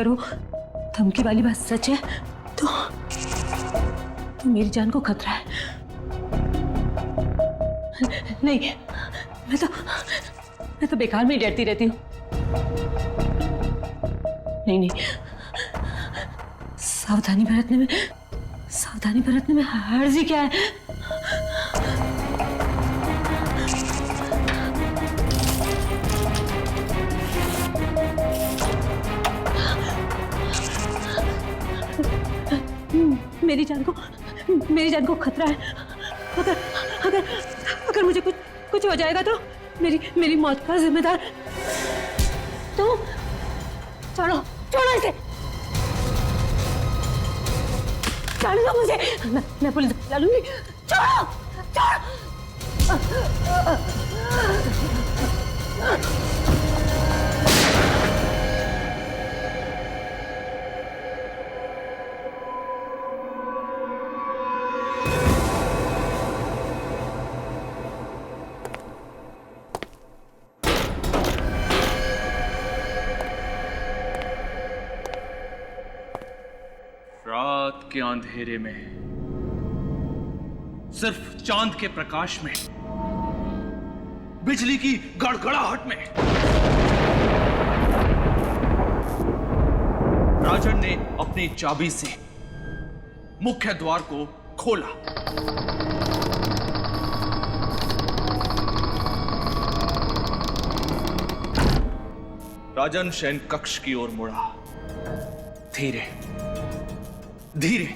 अगर वो धमकी वाली बात सच है तो मेरी जान को खतरा है। नहीं, मैं तो बेकार में डरती रहती हूँ। नहीं, सावधानी बरतने में हर्ज ही क्या है। मेरी जान को खतरा है। अगर मुझे कुछ हो जाएगा तो मेरी मौत का जिम्मेदार तुम। छोड़ो इसे, छोड़ दो मुझे, मैं पुलिस बुला लूंगी। छोड़ो। रात के अंधेरे में सिर्फ चांद के प्रकाश में, बिजली की गड़गड़ाहट में राजन ने अपनी चाबी से मुख्य द्वार को खोला। राजन शयन कक्ष की ओर मुड़ा। धीरे धीरे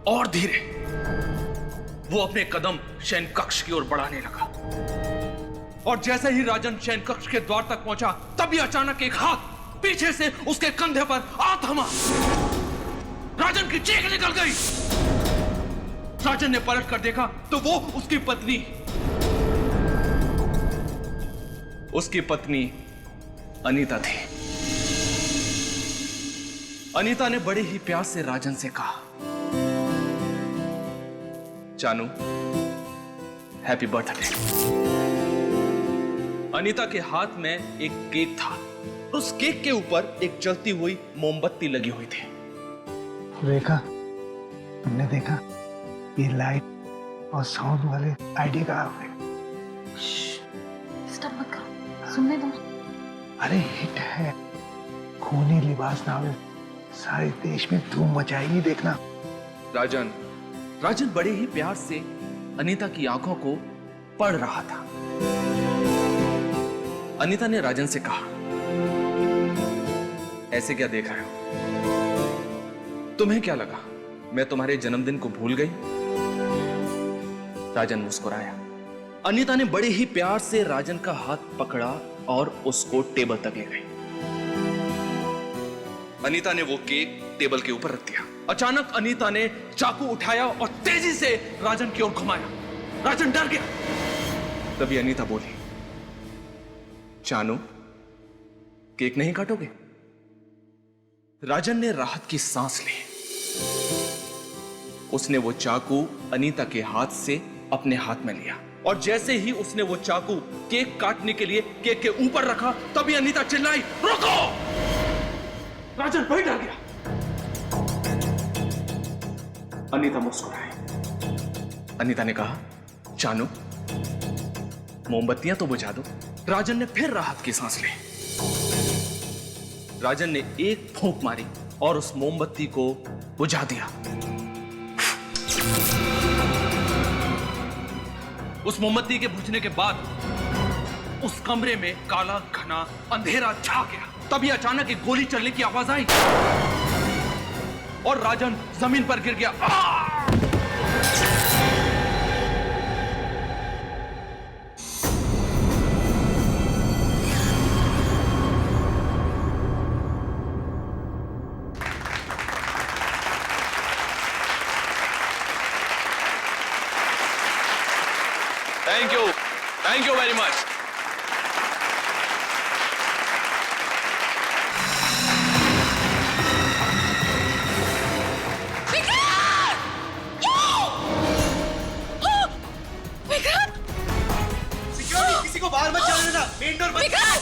और धीरे वो अपने कदम शयन कक्ष की ओर बढ़ाने लगा। और जैसे ही राजन शयन कक्ष के द्वार तक पहुंचा, तभी अचानक एक हाथ पीछे से उसके कंधे पर आ थमा। राजन की चीख निकल गई। राजन ने पलट कर देखा तो वो उसकी पत्नी अनीता थी। अनीता ने बड़े ही प्यार से राजन से कहा, जानू, हैप्पी बर्थडे। अनीता के हाथ में एक केक था। उस केक के ऊपर एक जलती हुई मोमबत्ती लगी हुई थी। रेखा, तुमने देखा ये लाइट और साउंड वाले आईडी कहाँ हुए? डिस्टर्ब मत करो, सुनने दो। अरे हिट है, खूनी लिबास नावे सारे देश में धूम मचाएगी, देखना। राजन बड़े ही प्यार से अनीता की आंखों को पढ़ रहा था। अनीता ने राजन से कहा, ऐसे क्या देख रहे हो? तुम्हें क्या लगा मैं तुम्हारे जन्मदिन को भूल गई? राजन मुस्कुराया। अनीता ने बड़े ही प्यार से राजन का हाथ पकड़ा और उसको टेबल तक ले गई। अनीता ने वो केक टेबल के ऊपर रख दिया। अचानक अनीता ने चाकू उठाया और तेजी से राजन की ओर घुमाया। राजन डर गया। तभी अनीता बोली, जानू, केक नहीं काटोगे? राजन ने राहत की सांस ली। उसने वो चाकू अनीता के हाथ से अपने हाथ में लिया और जैसे ही उसने वो चाकू केक काटने के लिए केक के ऊपर रखा, तभी अनीता चिल्लाई, रुको! राजन फिर डर गया। अनीता मुस्कुराई। अनीता ने कहा, जानू, मोमबत्तियां तो बुझा दो। राजन ने फिर राहत की सांस ली। राजन ने एक फूंक मारी और उस मोमबत्ती को बुझा दिया। उस मोमबत्ती के बुझने के बाद उस कमरे में काला घना अंधेरा छा गया। तभी अचानक एक गोली चलने की आवाज आई और राजन जमीन पर गिर गया। Thank you very much. किसी को बाहर मत जाने देना, मेन डोर बंद। विक्रांत!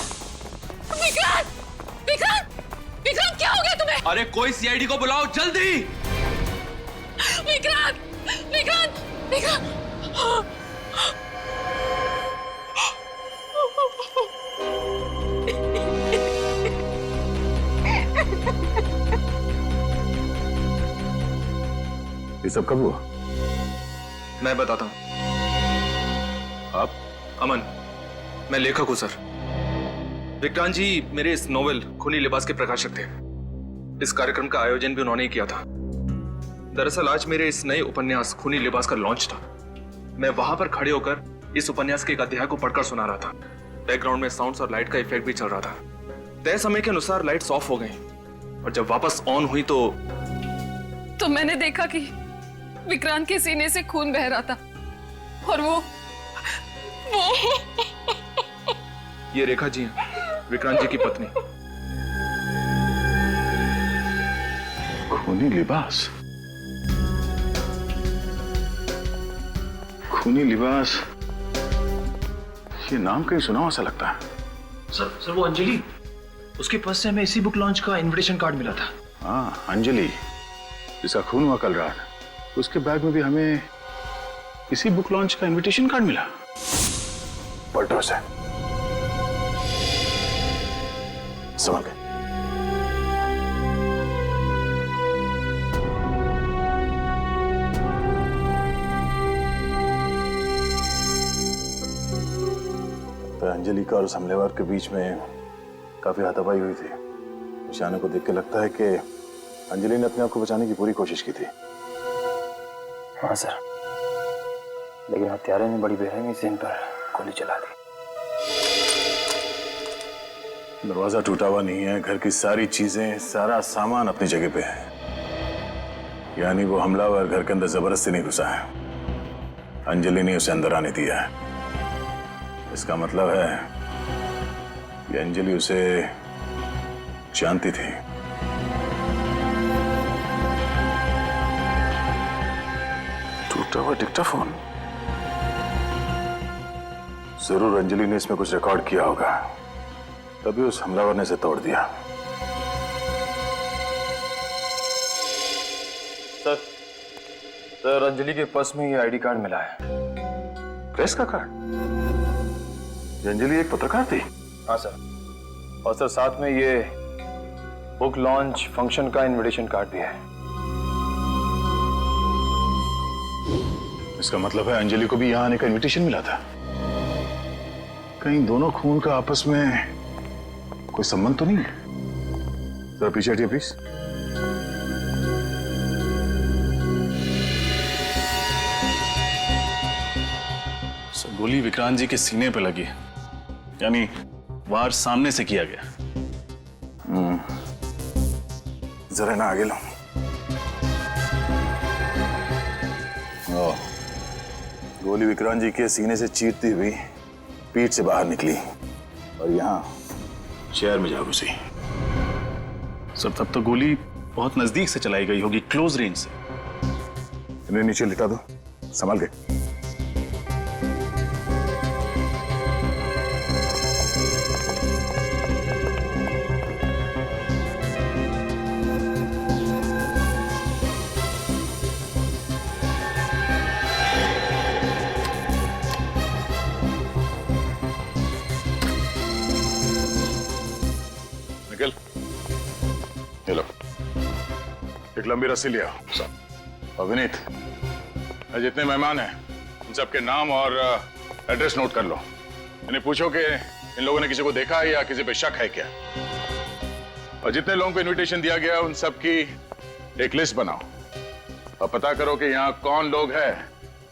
अरे कोई सीआईडी को बुलाओ जल्दी। विक्रांत, विक्रांत, विक्रांत। ये सब कब हुआ? मैं बताता हूं। आप? अमन, मैं लेखक हूं सर। विक्रांत जी मेरे इस नोवेल खूनी लिबास के प्रकाशक थे। इस कार्यक्रम का आयोजन भी उन्होंने ही किया था। दरअसल आज मेरे इस नए उपन्यास खूनी लिबास का लॉन्च था। मैं वहां पर खड़े होकर इस उपन्यास के एक अध्याय को पढ़कर सुना रहा था। बैकग्राउंड में साउंड्स और लाइट का इफेक्ट भी चल रहा था। तय समय के अनुसार लाइट्स ऑफ हो गई और जब वापस ऑन हुई तो मैंने देखा कि विक्रांत के सीने से खून बह रहा था और वो ये रेखा जी हैं, विक्रांत जी की पत्नी। खूनी लिबास, खूनी लिबास, ये नाम कहीं सुना हुआ सा लगता है। सर वो अंजलि, उसके पास से हमें इसी बुक लॉन्च का इनविटेशन कार्ड मिला था। हाँ, अंजलि जिसका खून हुआ कल रात, उसके बैग में भी हमें इसी बुक लॉन्च का इनविटेशन कार्ड मिला। पलटो से संभल के। तो अंजलि का और उस हमलेवार के बीच में काफी हाथापाई हुई थी। निशाने को देख के लगता है कि अंजलि ने अपने आप को बचाने की पूरी कोशिश की थी। हाँ सर, लेकिन हत्यारे ने बड़ी बेरहमी से इन पर गोली चला दी। दरवाजा टूटा हुआ नहीं है, घर की सारी चीजें, सारा सामान अपनी जगह पे है। यानी वो हमलावर घर के अंदर जबरदस्ती नहीं घुसा है, अंजलि ने उसे अंदर आने दिया है। इसका मतलब है कि अंजलि उसे जानती थी। टूटा हुआ डिक्टाफोन, जरूर अंजलि ने इसमें कुछ रिकॉर्ड किया होगा, तभी उस हमलावर ने इसे तोड़ दिया। सर अंजलि के पर्स में ये आईडी कार्ड मिला है। प्रेस का कार्ड? ये अंजलि एक पत्रकार थी? हाँ सर, और सर साथ में ये बुक लॉन्च फंक्शन का इनविटेशन कार्ड भी है। इसका मतलब है अंजलि को भी यहां आने का इनविटेशन मिला था। कहीं दोनों खून का आपस में कोई संबंध तो नहीं है? जरा पीछे हटिए प्लीज। गोली विक्रांत जी के सीने पे लगी, यानी वार सामने से किया गया। जरा ना आगे लो। गोली विक्रांत जी के सीने से चीरती हुई पीठ से बाहर निकली और यहां चेयर में जा घुसी। सर तब तो गोली बहुत नजदीक से चलाई गई होगी, क्लोज रेंज से। इन्हें नीचे लिटा दो, संभाल के। निकल, ये लो, एक लंबी रस्सी लिया। और विनीत, जितने मेहमान हैं उन सबके नाम और एड्रेस नोट कर लो। इन्हें पूछो कि इन लोगों ने किसी को देखा है या किसी पे शक है क्या। और जितने लोगों को इनविटेशन दिया गया उन सब की एक लिस्ट बनाओ और पता करो कि यहाँ कौन लोग हैं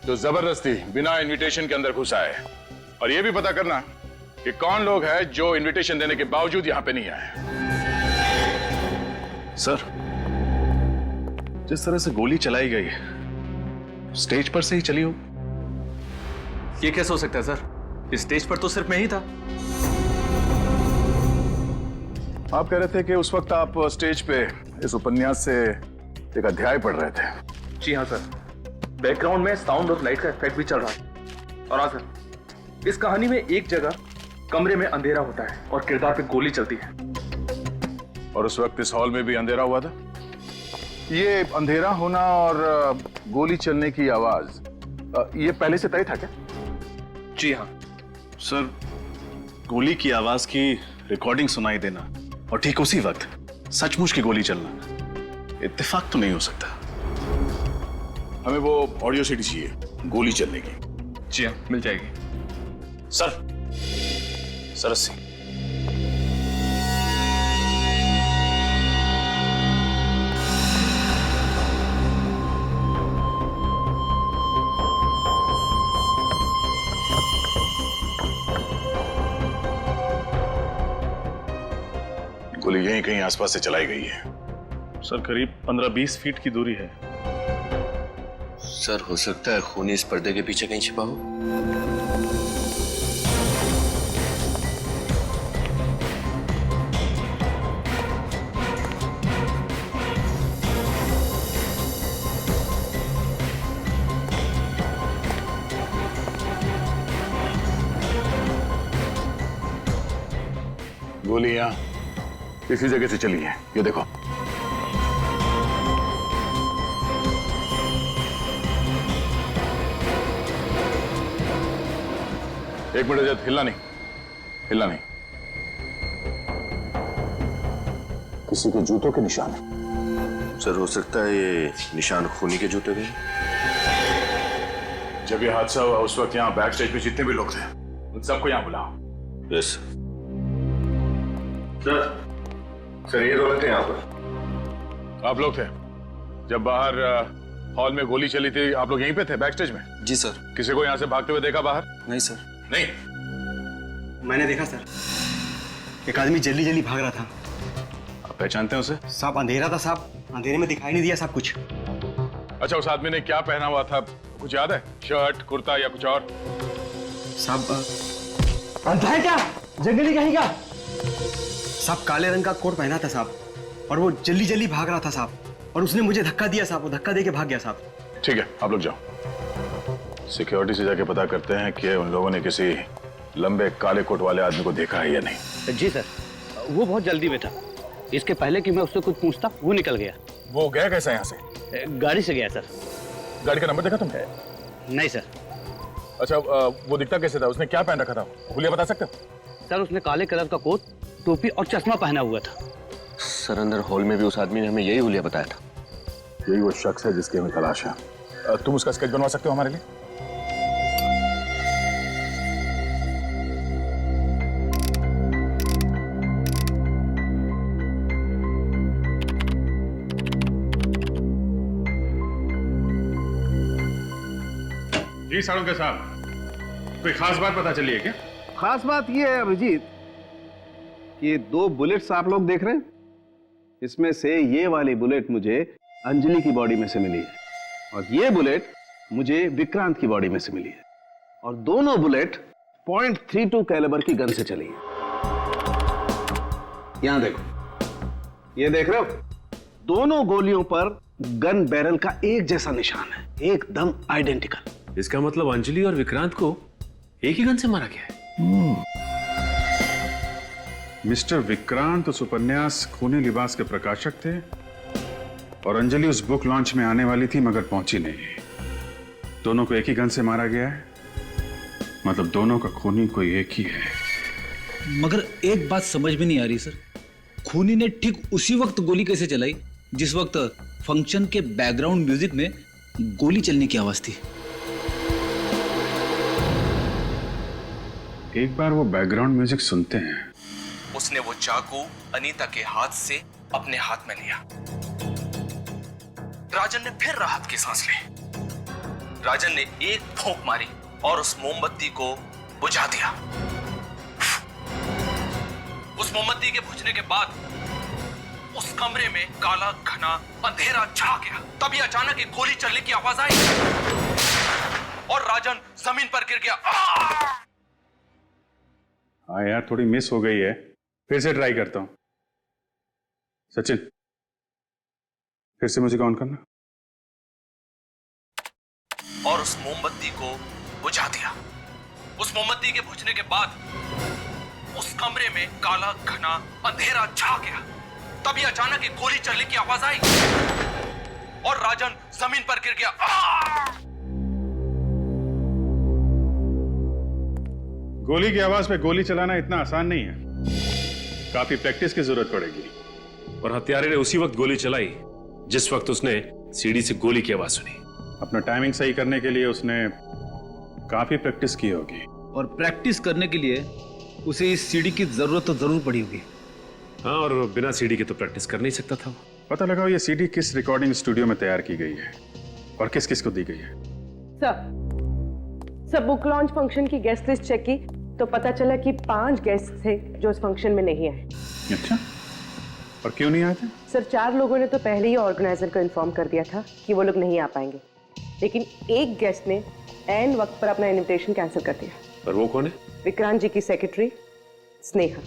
जो जबरदस्ती बिना इनविटेशन के अंदर घुसा है। और ये भी पता करना कि कौन लोग हैं जो इनविटेशन देने के बावजूद यहाँ पे नहीं आए। सर जिस तरह से गोली चलाई गई स्टेज पर से ही चली हो। ये कैसे हो सकता है सर? इस स्टेज पर तो सिर्फ मैं ही था। आप कह रहे थे कि उस वक्त आप स्टेज पे इस उपन्यास से एक अध्याय पढ़ रहे थे। जी हाँ सर, बैकग्राउंड में साउंड और लाइट का इफेक्ट भी चल रहा है। और हाँ सर, इस कहानी में एक जगह कमरे में अंधेरा होता है और किरदार पे गोली चलती है। और उस वक्त इस हॉल में भी अंधेरा हुआ था? ये अंधेरा होना और गोली चलने की आवाज ये पहले से तय था क्या? जी हाँ सर, गोली की आवाज की रिकॉर्डिंग सुनाई देना और ठीक उसी वक्त सचमुच की गोली चलना इत्तेफाक तो नहीं हो सकता। हमें वो ऑडियो सीडी चाहिए गोली चलने की। जी हाँ, मिल जाएगी। सर, सरस सिंह, गोली यहीं कहीं आसपास से चलाई गई है। सर करीब 15-20 फीट की दूरी है। सर हो सकता है खूनी इस पर्दे के पीछे कहीं छिपा हो। गोली यहां इसी जगह से चली है, ये देखो। एक मिनट अजय, हिलना नहीं, हिलना नहीं। किसी के जूतों के निशान है। सर हो सकता है ये निशान खूनी के जूते के। जब ये हादसा हुआ उस वक्त यहाँ बैक स्टेज पे जितने भी लोग थे उन सबको यहाँ बुलाओ। यस सर ये दौलत है यहाँ पर। आप लोग थे जब बाहर हॉल में गोली चली थी, आप लोग यहीं पे थे बैक स्टेज में? जी सर। किसी को यहाँ से भागते हुए देखा बाहर? नहीं सर। नहीं? मैंने देखा सर, एक आदमी जल्दी जल्दी भाग रहा था। आप पहचानते हैं उसे? साहब अंधेरा था साहब, अंधेरे में दिखाई नहीं दिया साहब कुछ। अच्छा, उस आदमी ने क्या पहना हुआ था कुछ याद है? शर्ट, कुर्ता या कुछ और? साहब अंधा है क्या, जंगली कहीं का? साहब काले रंग का कोट पहना था साहब, और वो जल्दी जल्दी भाग रहा था साहब, और उसने मुझे धक्का दिया साहब, वो धक्का दे के भाग गया साहब। ठीक है, आप लोग जाओ, सिक्योरिटी से जाके पता करते हैं कि उन लोगों ने किसी लंबे काले कोट वाले आदमी को देखा है या नहीं। जी सर, वो बहुत जल्दी में था, इसके पहले कि मैं उससे कुछ पूछता वो निकल गया। वो गया कैसे यहाँ से? गाड़ी से गया सर। गाड़ी का नंबर देखा तुमने? नहीं सर। अच्छा, वो दिखता कैसे था? उसने क्या पहन रखा था? हुलिया बता सकते हो? सर उसने काले कलर का कोट, टोपी और चश्मा पहना हुआ था। सर अंदर हॉल में भी उस आदमी ने हमें यही हुलिया बताया था। यही वो शख्स है जिसकी हमें तलाश है। तुम उसका स्केच बनवा सकते हो हमारे लिए? जी साळुंखे साहब, कोई खास बात पता चली है क्या? खास बात यह है अभिजीत कि ये 2 बुलेट्स आप लोग देख रहे हैं, इसमें से ये वाली बुलेट मुझे अंजलि की बॉडी में से मिली है और ये बुलेट मुझे विक्रांत की बॉडी में से मिली है, और दोनों बुलेट .32 कैलिबर की गन से चली है। यहां देखो, ये देख रहे हो, दोनों गोलियों पर गन बैरल का एक जैसा निशान है, एकदम आइडेंटिकल। इसका मतलब अंजलि और विक्रांत को एक ही गन से मारा गया है। मिस्टर विक्रांत उस उपन्यास खूनी लिबास के प्रकाशक थे और अंजलि उस बुक लॉन्च में आने वाली थी मगर पहुंची नहीं। दोनों को एक ही गन से मारा गया है, मतलब दोनों का खूनी कोई एक ही है। मगर एक बात समझ में नहीं आ रही सर, खूनी ने ठीक उसी वक्त गोली कैसे चलाई जिस वक्त फंक्शन के बैकग्राउंड म्यूजिक में गोली चलने की आवाज थी। एक बार वो बैकग्राउंड म्यूजिक सुनते हैं। उसने वो चाकू अनीता के हाथ से अपने हाथ में लिया। राजन ने फिर राहत की सांस ली। राजन ने एक फूंक मारी और उस मोमबत्ती को बुझा दिया। उस मोमबत्ती के बुझने के बाद उस कमरे में काला घना अंधेरा छा गया। तभी अचानक एक गोली चलने की आवाज आई और राजन जमीन पर गिर गया। हाँ यार, थोड़ी मिस हो गई है, फिर से ट्राई करता हूं। सचिन, फिर से म्यूजिक ऑन करना। और उस मोमबत्ती को बुझा दिया। उस मोमबत्ती के बुझने के बाद उस कमरे में काला घना अंधेरा छा गया। तभी अचानक एक गोली चलने की आवाज आई और राजन जमीन पर गिर गया। गोली की आवाज पे गोली चलाना इतना आसान नहीं है, काफी प्रैक्टिस की जरूरत पड़ेगी। और हत्यारे ने उसी वक्त गोली चलाई जिस वक्त उसने सीढ़ी से गोली की आवाज सुनी। अपना टाइमिंग सही करने के लिए उसने काफी प्रैक्टिस की होगी। और प्रैक्टिस करने के लिए उसे इस सीढ़ी की जरूरत तो जरूर पड़ी होगी। हाँ, और बिना सीढ़ी के तो प्रैक्टिस कर नहीं सकता था। पता लगाओ ये सीडी किस रिकॉर्डिंग स्टूडियो में तैयार की गई है और किस किस को दी गई है। सर बुक लॉन्च फंक्शन की गेस्ट लिस्ट चेक की तो पता चला कि 5 गेस्ट थे जो इस फंक्शन में नहीं आए। अच्छा, और क्यों नहीं आए थे? सर 4 लोगों ने तो पहले ही ऑर्गेनाइजर को इन्फॉर्म कर दिया था कि वो लोग नहीं आ पाएंगे, लेकिन एक गेस्ट ने ऐन वक्त पर अपना इनविटेशन कैंसिल कर दिया। और वो कौन है? विक्रांत जी की सेक्रेटरी स्नेहा।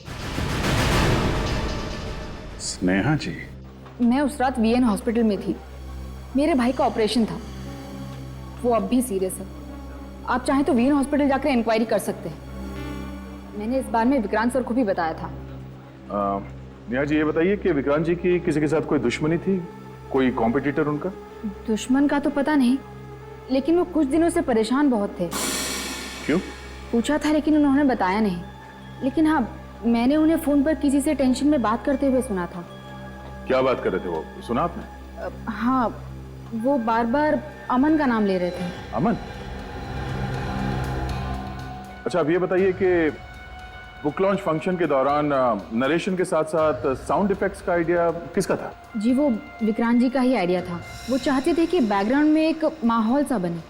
स्नेहा जी? मैं उस रात वीएन हॉस्पिटल में थी, मेरे भाई का ऑपरेशन था, वो अब भी सीरियस है। आप चाहें तो वीएन हॉस्पिटल जाकर इंक्वायरी कर सकते हैं। मैंने इस बारे में विक्रांत सर को भी बताया था। नेहा जी, ये बताइए कि विक्रांत जी की किसी के साथ कोई दुश्मनी थी, कोई कॉम्पिटिटर उनका? दुश्मन का तो पता नहीं, लेकिन वो कुछ दिनों से परेशान बहुत थे। क्यों? पूछा था लेकिन उन्होंने बताया नहीं। लेकिन हाँ, मैंने उन्हें फोन पर किसी से टेंशन में बात करते हुए सुना था। क्या बात कर रहे थे वो, सुना आपने? हाँ, वो बार बार अमन का नाम ले रहे थे। अमन? अच्छा, अब ये बताइए कि बुक लॉन्च फंक्शन के दौरान नरेशन के साथ साथ साउंड इफेक्ट्स का आइडिया किसका था? जी, वो विक्रांत जी का ही आइडिया था। वो चाहते थे कि बैकग्राउंड में एक माहौल सा बने,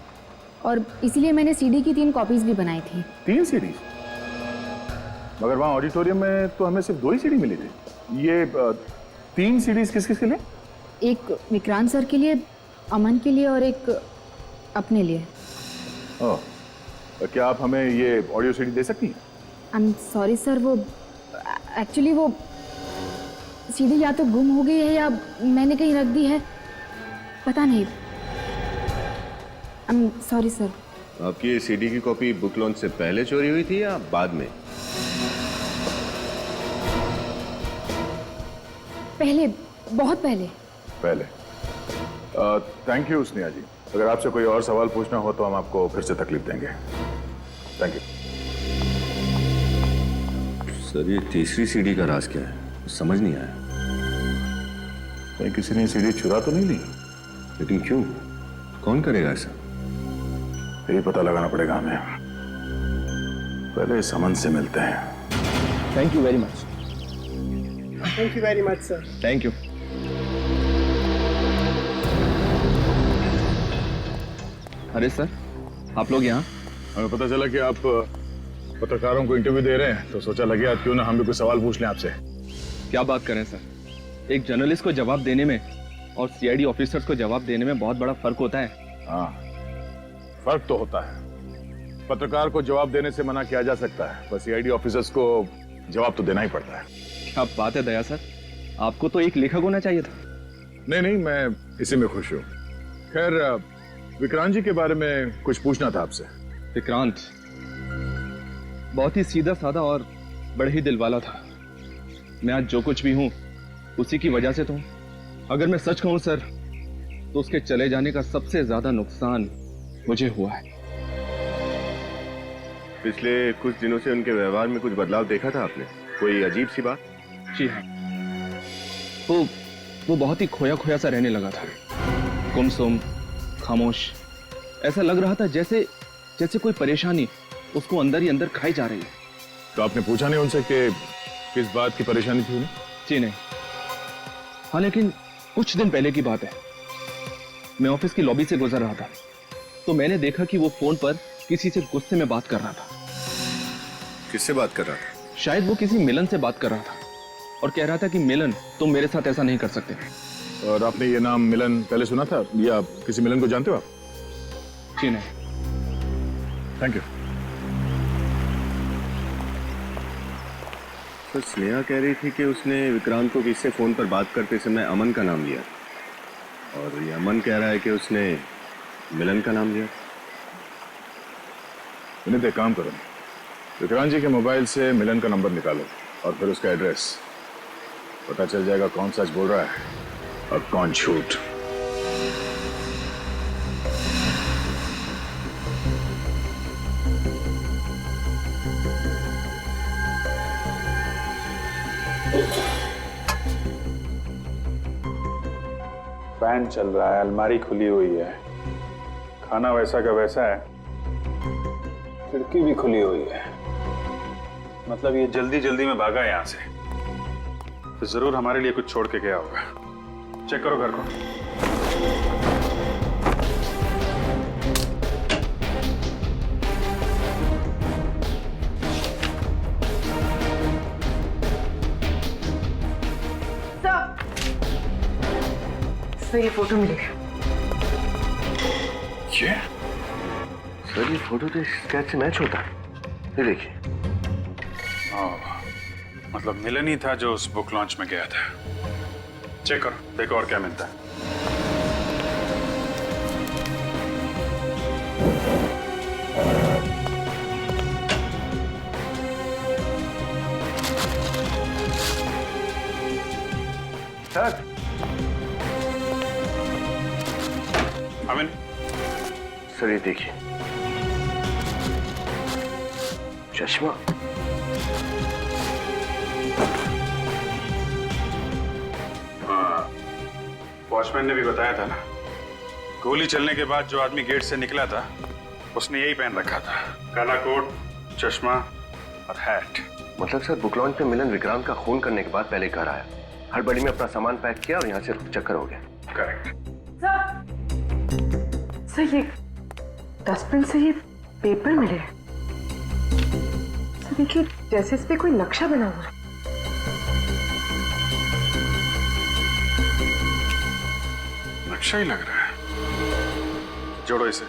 और इसीलिए मैंने सीडी की 3 कॉपीज भी बनाई थी। 3 सीडीज? मगर वहाँ ऑडिटोरियम में तो हमें सिर्फ 2 ही सीडी मिली थी। ये 3 सीडीज किस किस के लिए? एक विक्रांत सर के लिए, अमन के लिए और एक अपने लिए। ओह, तो क्या आप हमें ये ऑडियो सीडी दे सकती हैं? आई एम सॉरी सर, वो एक्चुअली वो सीडी या तो गुम हो गई है या मैंने कहीं रख दी है, पता नहीं। I am sorry sir. आपकी ये सीडी की कॉपी बुक लॉन्च से पहले चोरी हुई थी या बाद में? पहले, बहुत पहले। पहले। थैंक यू स्नेहा जी। अगर आपसे कोई और सवाल पूछना हो तो हम आपको फिर से तकलीफ देंगे। Thank you. सर, ये तीसरी सीडी का राज क्या है, समझ नहीं आया। कहीं किसी ने सीडी चुरा तो नहीं ली? लेकिन क्यों, कौन करेगा ऐसा? यही पता लगाना पड़ेगा हमें। पहले इस अमन से मिलते हैं। Thank you very much. Thank you very much sir. Thank you. अरे सर, आप लोग यहाँ? हमें पता चला कि आप पत्रकारों को इंटरव्यू दे रहे हैं, तो सोचा लगे आज क्यों ना हम भी कुछ सवाल पूछ लें आपसे। क्या बात करें सर, एक जर्नलिस्ट को जवाब देने में और सीआईडी ऑफिसर्स को जवाब देने में बहुत बड़ा फर्क होता है। हाँ, फर्क तो होता है। पत्रकार को जवाब देने से मना किया जा सकता है, पर सीआईडी ऑफिसर्स को जवाब तो देना ही पड़ता है। क्या बात है दया सर, आपको तो एक लेखक होना चाहिए था। नहीं, मैं इसी में खुश हूँ। खैर, विक्रांत जी के बारे में कुछ पूछना था आपसे। विक्रांत बहुत ही सीधा साधा और बड़े ही दिल वाला था। मैं आज जो कुछ भी हूँ उसी की वजह से तो हूँ। अगर मैं सच कहूँ सर, तो उसके चले जाने का सबसे ज्यादा नुकसान मुझे हुआ है। पिछले कुछ दिनों से उनके व्यवहार में कुछ बदलाव देखा था आपने? कोई अजीब सी बात? जी हाँ, वो बहुत ही खोया खोया सा रहने लगा था, गुमसुम, खामोश। ऐसा लग रहा था जैसे कोई परेशानी उसको अंदर ही अंदर खाई जा रही है। तो आपने पूछा नहीं उनसे कि किस बात की परेशानी थी उन्हें? जी नहीं। हाँ, लेकिन कुछ दिन पहले की बात है। मैं ऑफिस की लॉबी से गुजर रहा था, तो मैंने देखा कि वो फोन पर किसी से गुस्से में बात कर रहा था। किससे बात कर रहा था? शायद वो किसी मिलन से बात कर रहा था और कह रहा था कि मिलन, तुम मेरे साथ ऐसा नहीं कर सकते। और आपने ये नाम मिलन पहले सुना था या किसी मिलन को जानते हो आप? जी नहीं। Thank you. तो स्नेहा कह रही थी कि उसने विक्रांत को किससे फोन पर बात करते समय अमन का नाम लिया, और ये अमन कह रहा है कि उसने मिलन का नाम लिया। उन्हें एक काम करो, विक्रांत जी के मोबाइल से मिलन का नंबर निकालो और फिर उसका एड्रेस पता चल जाएगा कौन सच बोल रहा है और कौन झूठ। फैन चल रहा है, अलमारी खुली हुई है, खाना वैसा का वैसा है, खिड़की भी खुली हुई है। मतलब ये जल्दी जल्दी में भागा यहां से, तो जरूर हमारे लिए कुछ छोड़ के गया होगा। चेक करो घर को। सर ये फोटो मिली है। ये सर ये फोटो तो स्केच से मैच होता है। ये देखिए। मतलब मिलन ही था जो उस बुक लॉन्च में गया था। चेक करो, देखो और क्या मिलता है। सर अमिन, सर ये देखिए चश्मा। वॉचमैन ने भी बताया था ना, गोली चलने के बाद जो आदमी गेट से निकला था उसने यही पहन रखा था, काला कोट, चश्मा और हैट। मतलब सर बुक लॉन्च पे मिलन विक्रांत का खून करने के बाद पहले घर आया, हड़बड़ी में अपना सामान पैक किया और यहाँ से चक्कर हो गया। करेक्ट। सर ये डस्टबिन से ये पेपर मिले। सर देखिए जैसे इस पे कोई नक्शा बना हुआ है। नक्शा ही लग रहा है। जोड़ो इसे।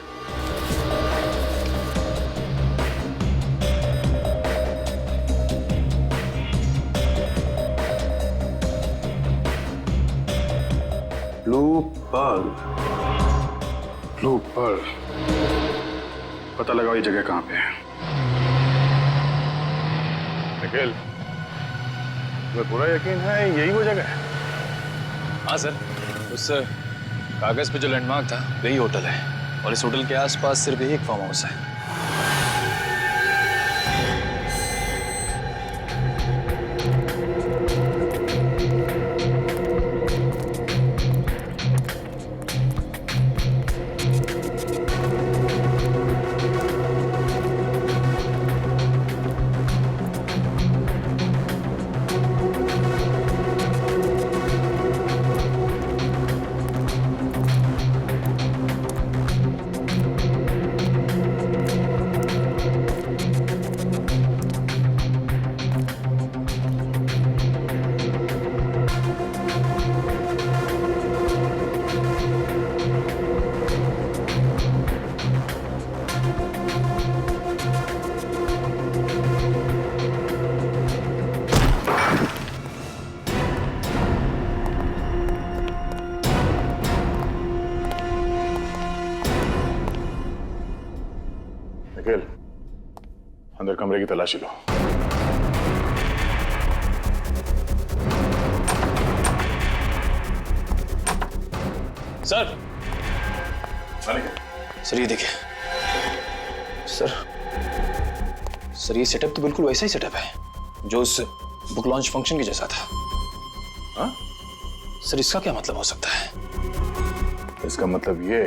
Blue pearl. Blue pearl. पता लगाओ ये जगह कहां पे है। निखिल, तुम्हें पूरा यकीन है यही वो जगह है? हाँ सर, उस कागज पे जो लैंडमार्क था वही होटल है और इस होटल के आसपास सिर्फ एक फार्म हाउस है। निखिल, अंदर कमरे की तलाशी लो। सर, सर ये देखिए। सर ये सेटअप तो बिल्कुल वैसा ही सेटअप है जो उस बुक लॉन्च फंक्शन के जैसा था। हाँ? सर इसका क्या मतलब हो सकता है? इसका मतलब ये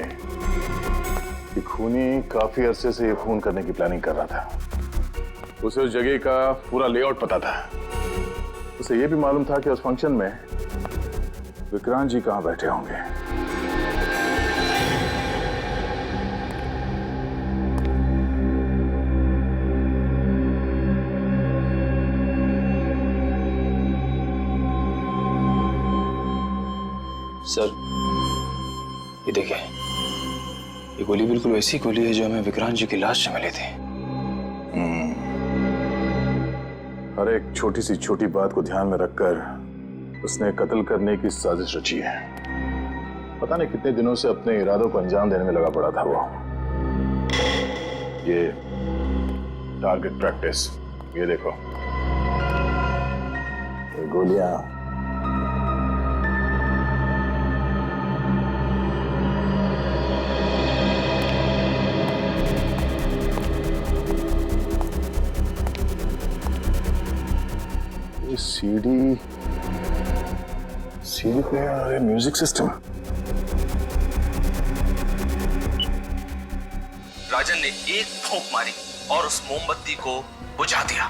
कि खूनी काफी अरसे से ये खून करने की प्लानिंग कर रहा था। उसे उस जगह का पूरा लेआउट पता था। उसे ये भी मालूम था कि उस फंक्शन में विक्रांत जी कहां बैठे होंगे। सर ये देखिए, ये गोली बिल्कुल वैसी गोली है जो हमें विक्रांत जी की लाश से मिली थी। हर एक छोटी सी छोटी बात को ध्यान में रखकर उसने कत्ल करने की साजिश रची है। पता नहीं कितने दिनों से अपने इरादों को अंजाम देने में लगा पड़ा था वो। ये टारगेट प्रैक्टिस, ये देखो, ये गोलियां सीडी प्लेयर, म्यूजिक सिस्टम। राजन ने एक फूंक मारी और उस मोमबत्ती को बुझा दिया।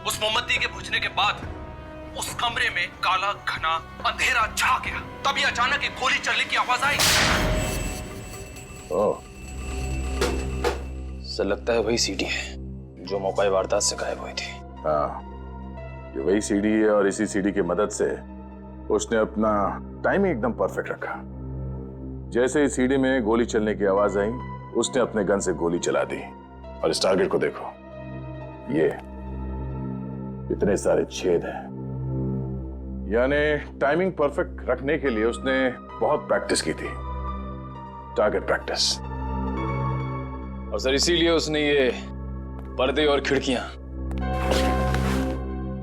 उस मोमबत्ती के बुझने के बाद उस कमरे में काला घना अंधेरा छा गया। तभी अचानक एक गोली चलने की आवाज आई। ओह, सर लगता है वही सीडी है जो मौका वारदात से गायब हुई थी। हाँ, ये वही सीडी है और इसी सीडी की मदद से उसने अपना टाइमिंग एकदम परफेक्ट रखा। जैसे ही सीडी में गोली चलने की आवाज आई, उसने अपने गन से गोली चला दी। और इस टारगेट को देखो, ये इतने सारे छेद हैं। यानी टाइमिंग परफेक्ट रखने के लिए उसने बहुत प्रैक्टिस की थी, टारगेट प्रैक्टिस। और सर इसीलिए उसने ये पर्दे और खिड़कियां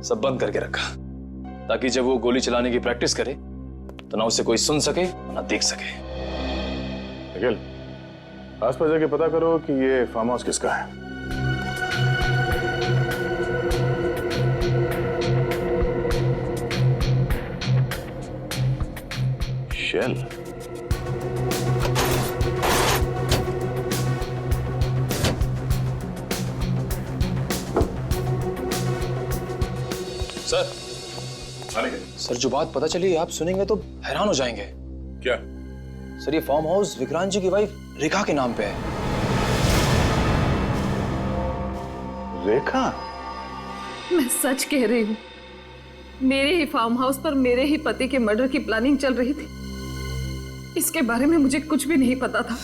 सब बंद करके रखा, ताकि जब वो गोली चलाने की प्रैक्टिस करे तो ना उसे कोई सुन सके ना देख सके। निखिल, आसपास जाके पता करो कि ये फार्म हाउस किसका है। शेल। सर जो बात पता चली आप सुनेंगे तो हैरान हो जाएंगे। क्या? सर ये फार्म हाउस विक्रांत जी की वाइफ रेखा के नाम पे है। रेखा? मैं सच कह रही हूँ, मेरे ही फार्म हाउस पर मेरे ही पति के मर्डर की प्लानिंग चल रही थी। इसके बारे में मुझे कुछ भी नहीं पता था।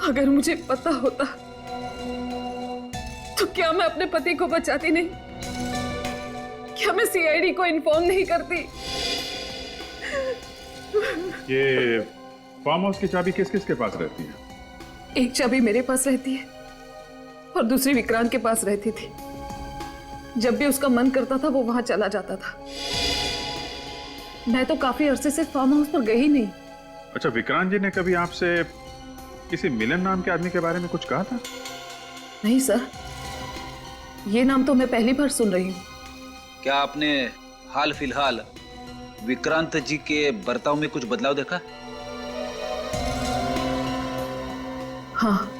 अगर मुझे पता होता तो क्या मैं अपने पति को बचाती नहीं? क्या मैं सीआईडी को इन्फॉर्म नहीं करती? ये फार्म हाउस की चाबी किस किस के पास रहती है? एक चाबी मेरे पास रहती है और दूसरी विक्रांत के पास रहती थी। जब भी उसका मन करता था वो वहां चला जाता था। मैं तो काफी अरसे से फार्म हाउस पर गई नहीं। अच्छा, विक्रांत जी ने कभी आपसे किसी मिलन नाम के आदमी के बारे में कुछ कहा था? नहीं सर, ये नाम तो मैं पहली बार सुन रही हूँ। क्या आपने हाल फिलहाल विक्रांत जी के बर्ताव में कुछ बदलाव देखा? हाँ,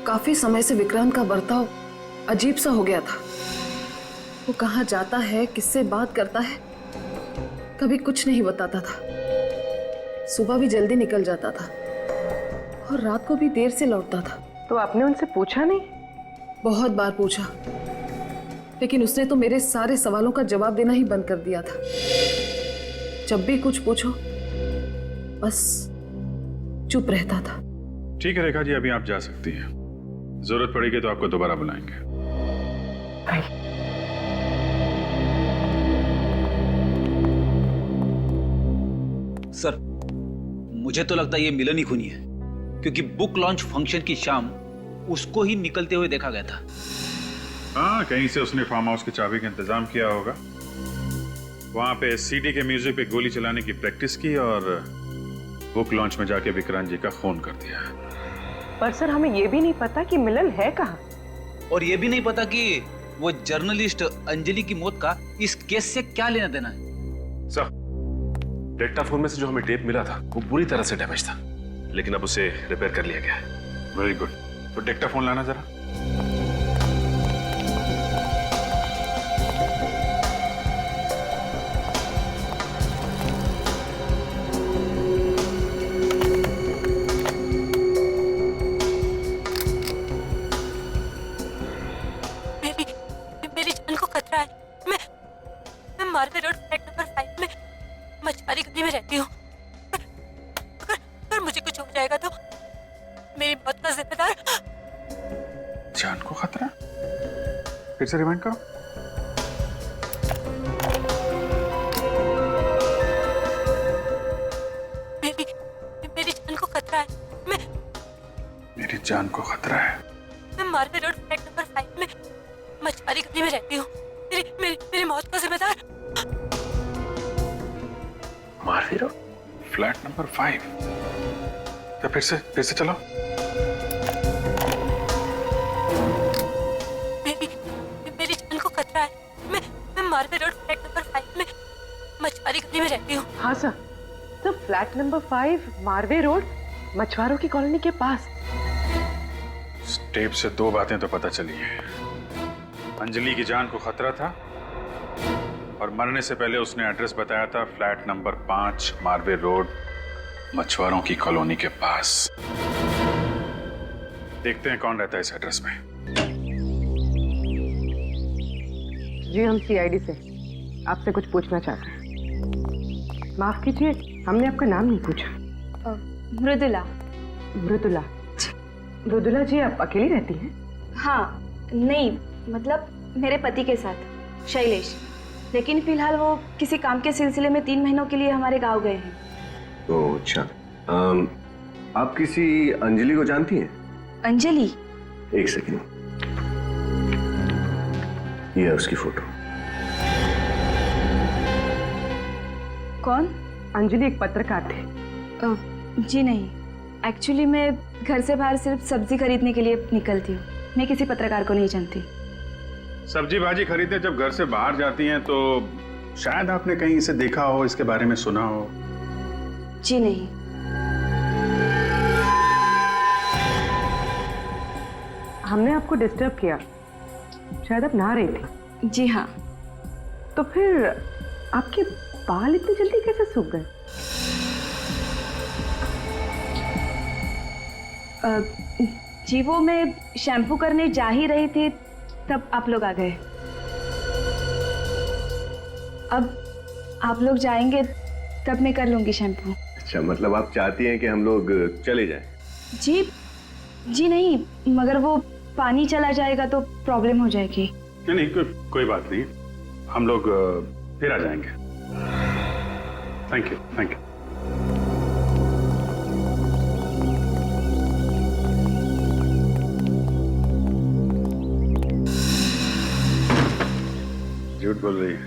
काफी समय से विक्रांत का बर्ताव अजीब सा हो गया था। वो कहाँ जाता है, किससे बात करता है, कभी कुछ नहीं बताता था। सुबह भी जल्दी निकल जाता था और रात को भी देर से लौटता था। तो आपने उनसे पूछा नहीं? बहुत बार पूछा, लेकिन उसने तो मेरे सारे सवालों का जवाब देना ही बंद कर दिया था। जब भी कुछ पूछो बस चुप रहता था। ठीक है रेखा जी, अभी आप जा सकती हैं। जरूरत पड़ेगी तो आपको दोबारा बुलाएंगे। सर, मुझे तो लगता है ये मिलन ही खूनी है, क्योंकि बुक लॉन्च फंक्शन की शाम उसको ही निकलते हुए देखा गया था। हाँ, कहीं से उसने फार्म हाउस की चाबी का इंतजाम किया होगा। वहां पे सीडी के म्यूजिक पे गोली चलाने की प्रैक्टिस की और बुक लॉन्च में जाके विक्रांत जी का खून कर दिया। पर सर हमें ये भी नहीं पता कि मिलन है कहाँ, और ये भी नहीं पता कि वो जर्नलिस्ट अंजलि की मौत का इस केस से क्या लेना देना है। सर, डेक्टाफोन में से जो हमें टेप मिला था वो बुरी तरह से डैमेज था, लेकिन अब उसे रिपेयर कर लिया गया है। Very good. तो डेक्टाफोन लाना जरा। मेरी जान को खतरा है। मैं मार्वे रोड फ्लैट नंबर 5 में मछुआरी गली में रहती हूँ। अगर मुझे कुछ हो जाएगा तो मेरी मौत का जिम्मेदार। जान को खतरा? फिर से रिमाइंड करो। मेरी जान को खतरा है। मेरी जान को खतरा है। मैं मार्वे रोड फ्लैट नंबर 5 में मछुआरी गली में रहती हूँ। मेरी मौत का जिम्मेदार। नंबर 5। क्या फिर से चलो। मेरी जान को खतरा है। मैं मारवे रोड फ्लैट नंबर 5 में मछुआरी गली में रहती हूँ। हाँ सर, तो फ्लैट नंबर 5 मारवे रोड मछुआरों की कॉलोनी के पास। टेप से 2 बातें तो पता चली है। अंजलि की जान को खतरा था और मरने से पहले उसने एड्रेस बताया था फ्लैट नंबर 5 मारवे रोड मछुआरों की कॉलोनी के पास। देखते हैं कौन रहता है इस एड्रेस में। जी हम सीआईडी से आपसे कुछ पूछना चाहते हैं। माफ कीजिए, हमने आपका नाम नहीं पूछा। मृदुला। मृदुला। मृदुला जी, आप अकेली रहती हैं? हाँ, नहीं मतलब मेरे पति के साथ शैलेश, लेकिन फिलहाल वो किसी काम के सिलसिले में 3 महीनों के लिए हमारे गांव गए हैं। ओह अच्छा। आप किसी अंजलि को जानती हैं? अंजलि? एक सेकंड, ये है उसकी फोटो। कौन? अंजलि एक पत्रकार थे। जी नहीं, एक्चुअली मैं घर से बाहर सिर्फ सब्जी खरीदने के लिए निकलती हूँ। मैं किसी पत्रकार को नहीं जानती। सब्जी भाजी खरीदने जब घर से बाहर जाती हैं तो शायद आपने कहीं इसे देखा हो, इसके बारे में सुना हो। जी नहीं। हमने आपको डिस्टर्ब किया, शायद आप नहा रही थी। जी हाँ। तो फिर आपके बाल इतनी जल्दी कैसे सूख गए? जी वो मैं शैम्पू करने जा ही रही थी तब आप लोग आ गए। अब आप लोग जाएंगे तब मैं कर लूंगी शैम्पू। अच्छा, मतलब आप चाहती हैं कि हम लोग चले जाएं? जी नहीं, मगर वो पानी चला जाएगा तो प्रॉब्लम हो जाएगी। नहीं कोई बात नहीं, हम लोग फिर आ जाएंगे। Thank you. झूठ बोल रही है।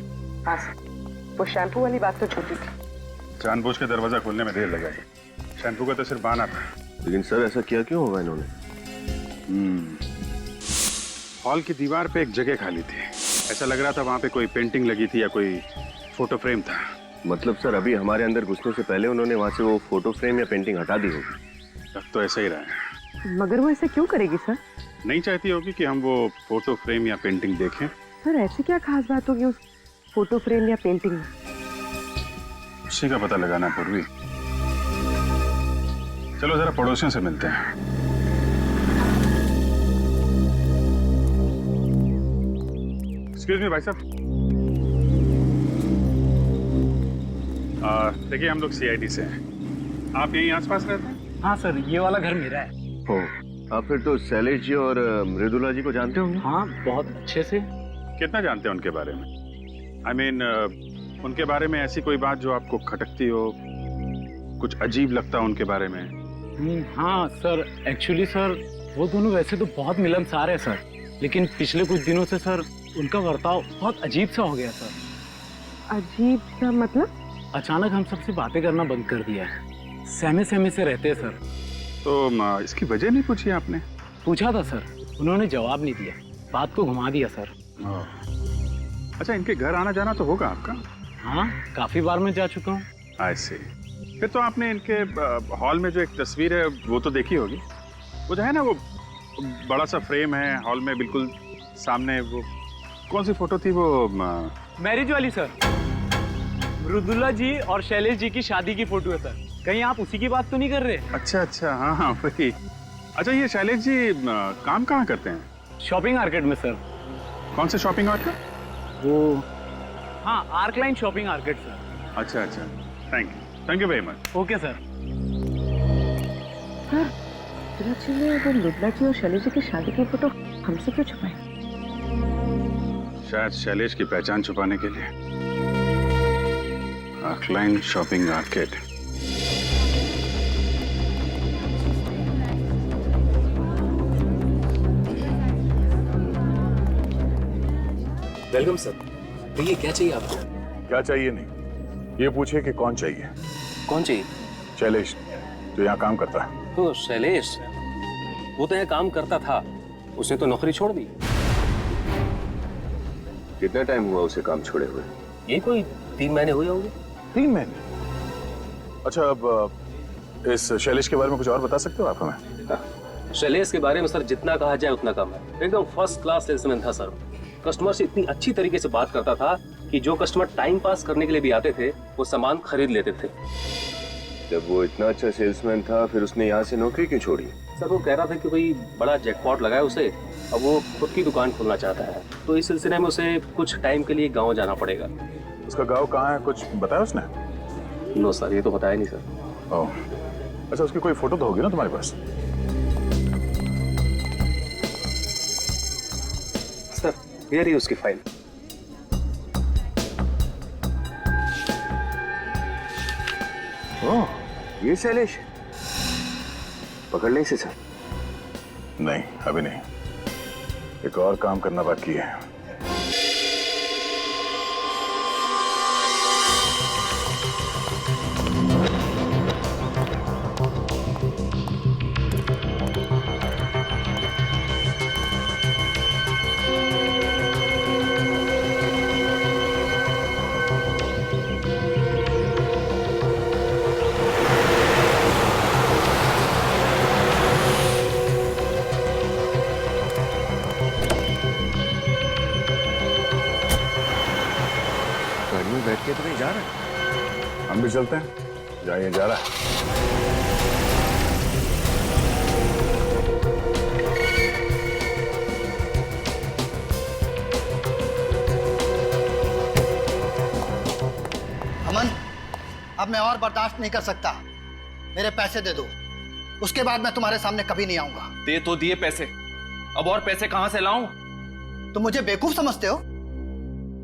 हाँ सर, वो शैम्पू वाली बात तो झूठी थी। जानबूझ के दरवाजा खोलने में देर लगाई। शैम्पू का तो सिर्फ बहाना था। लेकिन सर ऐसा किया क्यों होगा इन्होंने? हॉल की दीवार पे एक जगह खाली थी। ऐसा लग रहा था वहां पे कोई पेंटिंग लगी थी या कोई फोटो फ्रेम था। मतलब सर अभी हमारे अंदर घुसने से पहले उन्होंने वहां से वो फोटो फ्रेम या पेंटिंग हटा दी होगी। तब तो ऐसा ही रहा है। मगर वो ऐसे क्यों करेगी सर? नहीं चाहती होगी कि हम वो फोटो फ्रेम या पेंटिंग देखें। सर ऐसी क्या खास बात होगी उस फोटो फ्रेम या पेंटिंग में? उसी का पता लगाना पूर्वी। चलो जरा पड़ोसियों से मिलते हैं। एक्सक्यूज मी भाई साहब। देखिए हम लोग सीआईडी से हैं। आप यहीं आसपास रहते हैं? हाँ सर, ये वाला घर मेरा है। हो, आप फिर तो शैलेश जी और मृदुला जी को जानते होंगे? हाँ, बहुत अच्छे से। कितना जानते हैं उनके बारे में? I mean, उनके बारे में ऐसी कोई बात जो आपको खटकती हो, कुछ अजीब लगता हो उनके बारे में? हाँ सर, एक्चुअली सर वो दोनों वैसे तो बहुत मिलनसार है सर, लेकिन पिछले कुछ दिनों से सर उनका बर्ताव बहुत अजीब सा हो गया सर। अजीब सा मतलब? अचानक हम सबसे बातें करना बंद कर दिया है। सहमे सहमे से रहते हैं सर। तो इसकी वजह नहीं पूछी आपने? पूछा था सर, उन्होंने जवाब नहीं दिया, बात को घुमा दिया सर। अच्छा, इनके घर आना जाना तो होगा आपका? हाँ, काफी बार मैं जा चुका हूँ। I see। फिर तो आपने इनके हॉल में जो एक तस्वीर है वो तो देखी होगी। वो जो है ना, वो बड़ा सा फ्रेम है हॉल में बिल्कुल सामने। वो कौन सी फोटो थी? वो मैरिज वाली सर, मृदुला जी और शैलेश जी की शादी की फोटो है सर। कहीं आप उसी की बात तो नहीं कर रहे? अच्छा, हाँ वही। अच्छा, ये शैलेश जी काम कहाँ करते हैं? शॉपिंग मार्केट में सर। कौन से शॉपिंग मार्केट? वो हाँ, arc line shopping market sir. अच्छा, thank you very much. Okay sir. Sir ने वो मृदुला जी और शैलेश जी की शादी की फोटो हमसे क्यों छुपाई? शायद शैलेश की पहचान छुपाने के लिए। Arc line shopping market. Welcome sir. भैया क्या चाहिए आपको? क्या चाहिए नहीं, ये पूछे कि कौन चाहिए। कौन चाहिए? शैलेश, तो यहाँ काम करता है? तो शैलेश, वो तो यहाँ काम करता था, उसने तो नौकरी छोड़ दी। कितना टाइम हुआ उसे काम छोड़े हुए? ये कोई 3 महीने हुए होंगे। 3 महीने? अच्छा, अब इस शैलेश के बारे में कुछ और बता सकते हो आप हमें? शैलेश के बारे में सर जितना कहा जाए उतना कम है। एकदम फर्स्ट क्लास सेल्समैन था सर। कस्टमर से इतनी अच्छी तरीके से बात करता था कि जो कस्टमर टाइम पास करने के लिए भी आते थे वो सामान खरीद लेते थे। जब वो इतना अच्छा सेल्समैन था, फिर उसने यहाँ से नौकरी क्यों छोड़ी? सर वो कह रहा था कि कोई बड़ा जैकपॉट लगा है उसे, अब वो खुद की दुकान खोलना चाहता है, तो इस सिलसिले में उसे कुछ टाइम के लिए गाँव जाना पड़ेगा। उसका गाँव कहाँ है, कुछ बताया उसने? नो सर, ये तो बताया नहीं सर। ओह, अच्छा, उसकी कोई फोटो तो होगी ना तुम्हारे पास? सर ये रही उसकी फाइल। ओह, ये शैलेश, पकड़ ले इसे सर। नहीं, अभी नहीं, एक और काम करना बाकी है। गाड़ी में बैठ के तो नहीं जा रहा? हम भी चलते हैं, जाइए, जा रहा है। अमन, अब मैं और बर्दाश्त नहीं कर सकता। मेरे पैसे दे दो, उसके बाद मैं तुम्हारे सामने कभी नहीं आऊंगा। दे तो दिए पैसे, अब और पैसे कहां से लाऊं? तुम मुझे बेवकूफ समझते हो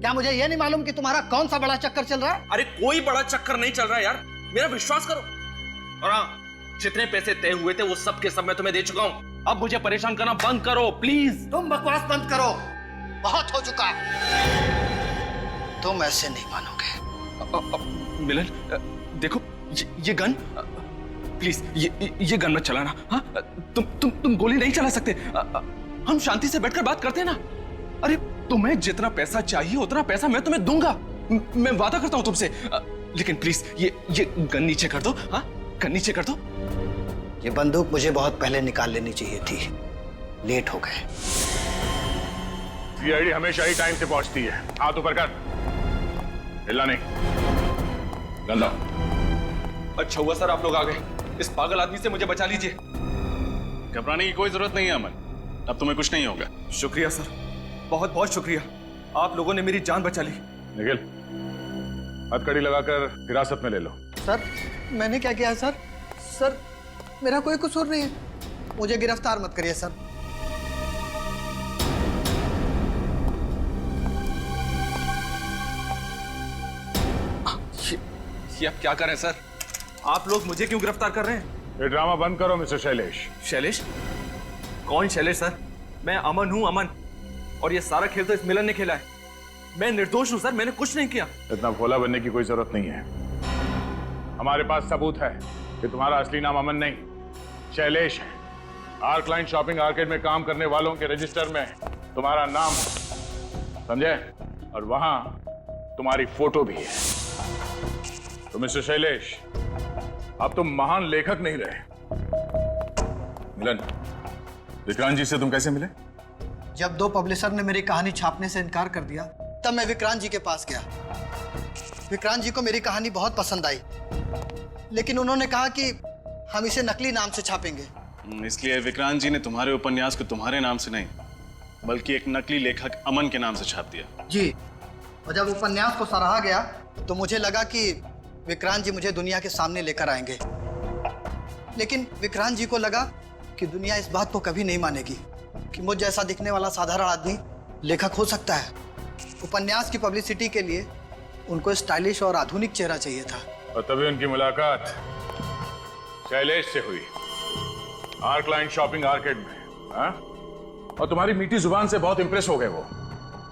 क्या? मुझे ये नहीं मालूम कि तुम्हारा कौन सा बड़ा चक्कर चल रहा है? अरे कोई बड़ा चक्कर नहीं चल रहा है यार, मेरा विश्वास करो। और हाँ, जितने पैसे तय हुए थे वो सब के सब मैं तुम्हें दे चुका हूं। अब मुझे परेशान करना बंद करो प्लीज। तुम बकवास बंद करो, बहुत हो चुका। तुम ऐसे नहीं मानोगे। मिलन, देखो ये गन, प्लीज ये गन मत चलाना। हाँ, तुम गोली नहीं चला सकते। हम शांति से बैठकर बात करते हैं ना। अरे तुम्हें जितना पैसा चाहिए उतना पैसा मैं तुम्हें दूंगा, मैं वादा करता हूं तुमसे। लेकिन प्लीज ये गन नीचे कर दो। हाँ, गन नीचे कर दो। ये बंदूक मुझे बहुत पहले निकाल लेनी चाहिए थी, लेट हो गए। सीआईडी हमेशा ही टाइम से पहुंचती है। हाथ ऊपर कर, हिलना नहीं। गन लाओ। अच्छा हुआ सर आप लोग आ गए, इस पागल आदमी से मुझे बचा लीजिए। घबराने की कोई जरूरत नहीं है अमन, अब तुम्हें कुछ नहीं होगा। शुक्रिया सर, बहुत बहुत शुक्रिया, आप लोगों ने मेरी जान बचा ली। निखिल, हथकड़ी लगाकर हिरासत में ले लो। सर मैंने क्या किया है सर? सर मेरा कोई कसूर नहीं है, मुझे गिरफ्तार मत करिए सर। ये आप क्या कर रहे हैं सर? आप लोग मुझे क्यों गिरफ्तार कर रहे हैं? ये ड्रामा बंद करो मिस्टर शैलेश। शैलेश? कौन शैलेश सर? मैं अमन हूं, अमन। और ये सारा खेल तो इस मिलन ने खेला है। मैं निर्दोष हूं सर, मैंने कुछ नहीं किया। इतना भोला बनने की कोई जरूरत नहीं है। हमारे पास सबूत है कि तुम्हारा असली नाम अमन नहीं, शैलेश है। आर्क लाइन शॉपिंग आर्केड में काम करने वालों के रजिस्टर में तुम्हारा नाम, समझे? और वहां तुम्हारी फोटो भी है। तो मिस्टर शैलेश, अब तुम महान लेखक नहीं रहे। मिलन, विक्रांत जी से तुम कैसे मिले? जब 2 पब्लिशर ने मेरी कहानी छापने से इनकार कर दिया, तब मैं विक्रांत जी के पास गया। विक्रांत जी को मेरी कहानी बहुत पसंद आई, लेकिन उन्होंने कहा कि हम इसे नकली नाम से छापेंगे। इसलिए विक्रांत जी ने तुम्हारे उपन्यास को तुम्हारे नाम से नहीं, बल्कि एक नकली लेखक अमन के नाम से छाप दिया। जी, और जब उपन्यास को सराहा गया तो मुझे लगा कि विक्रांत जी मुझे दुनिया के सामने लेकर आएंगे। लेकिन विक्रांत जी को लगा कि दुनिया इस बात को कभी नहीं मानेगी कि मुझ जैसा दिखने वाला साधारण आदमी लेखक हो सकता है। उपन्यास की पब्लिसिटी के लिए उनको स्टाइलिश और आधुनिक चेहरा चाहिए था। और तभी उनकी मुलाकात शैलेश से हुई, आर्क लाइन शॉपिंग आर्केड में। हाँ? और तुम्हारी मीठी जुबान से बहुत इंप्रेस हो गए वो,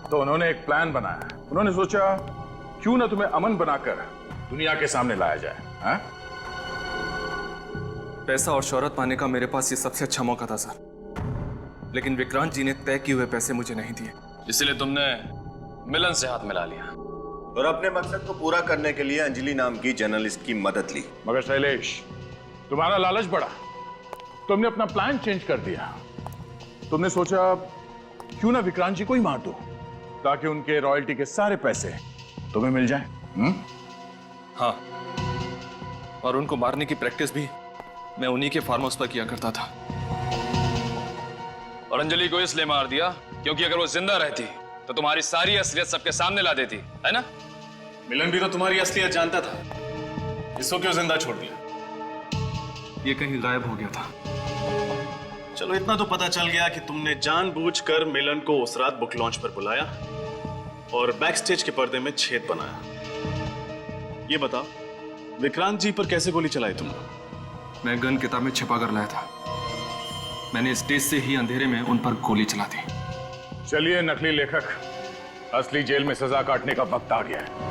तो उन्होंने एक प्लान बनाया। उन्होंने सोचा क्यों ना तुम्हें अमन बनाकर दुनिया के सामने लाया जाए। हाँ? पैसा और शोहरत पाने का मेरे पास ये सबसे अच्छा मौका था सर, लेकिन विक्रांत जी ने तय किए हुए पैसे मुझे नहीं दिए। इसलिए तुमने मिलन से हाथ मिला लिया और अपने मकसद को पूरा करने के लिए अंजलि नाम की जर्नलिस्ट की मदद ली। मगर शैलेश, तुम्हारा लालच बढ़ा, तुमने अपना प्लान चेंज कर दिया। तुमने सोचा क्यों ना विक्रांत जी को ही मार दो ताकि उनके रॉयल्टी के सारे पैसे तुम्हें मिल जाएं। हाँ, और उनको मारने की प्रैक्टिस भी मैं उन्हीं के फार्म हाउस पर किया करता था। और अंजलि को इसलिए मार दिया क्योंकि अगर वो जिंदा रहती तो तुम्हारी सारी असलियत सबके सामने ला देती, है ना? मिलन भी तो तुम्हारी असलियत जानता था, इसको क्यों जिंदा छोड़ दिया? ये कहीं गायब हो गया था। चलो इतना तो पता चल गया कि तुमने जानबूझकर मिलन को उस रात बुक लॉन्च पर बुलाया और बैक स्टेज के पर्दे में छेद बनाया। ये बताओ, विक्रांत जी पर कैसे गोली चलाई तुमने? मैं गन किताब में छिपा कर लाया था। मैंने स्टेज से ही अंधेरे में उन पर गोली चला दी। चलिए नकली लेखक, असली जेल में सजा काटने का वक्त आ गया है।